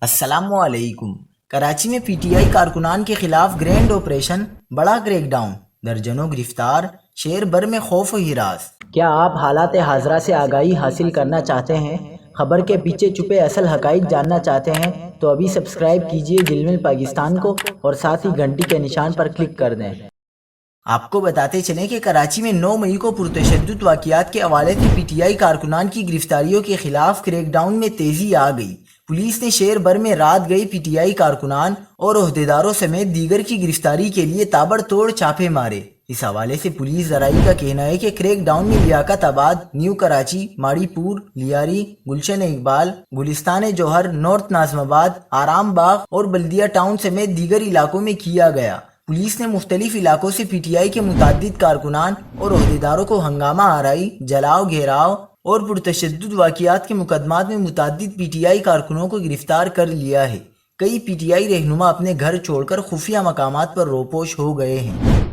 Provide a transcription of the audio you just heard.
السلام علیکم۔ کراچی میں پی ٹی آئی کارکنان کے خلاف گرینڈ آپریشن، بڑا کریک ڈاؤن، درجنوں گرفتار، شہر بھر میں خوف و ہراس۔ کیا آپ حالات حاضرہ سے آگاہی حاصل کرنا چاہتے ہیں؟ خبر کے پیچھے چھپے اصل حقائق جاننا چاہتے ہیں تو ابھی سبسکرائب کیجئے جلمل پاکستان کو اور ساتھ ہی گھنٹی کے نشان پر کلک کر دیں۔ آپ کو بتاتے چلیں کہ کراچی میں 9 مئی کو پرتشدد واقعات کے حوالے سے پی ٹی آئی کارکنان کی گرفتاریوں کے خلاف کریک ڈاؤن میں تیزی آ گئی۔ پولیس نے شہر بھر میں رات گئے پی ٹی آئی کارکنان اور عہدیداروں سمیت دیگر کی گرفتاری کے لیے تابڑ توڑ چھاپے مارے۔ اس حوالے سے پولیس ذرائع کا کہنا ہے کہ کریک ڈاؤن میں لیاقت آباد، نیو کراچی، ماڑی پور، لیاری، گلشن اقبال، گلستان جوہر، نارتھ ناظم آباد، آرام باغ اور بلدیہ ٹاؤن سمیت دیگر علاقوں میں کیا گیا۔ پولیس نے مختلف علاقوں سے پی ٹی آئی کے متعدد کارکنان اور عہدیداروں کو ہنگامہ آرائی، جلاؤ، گھیراؤ اور پرتشدد واقعات کے مقدمات میں متعدد پی ٹی آئی کارکنوں کو گرفتار کر لیا ہے۔ کئی پی ٹی آئی رہنما اپنے گھر چھوڑ کر خفیہ مقامات پر روپوش ہو گئے ہیں۔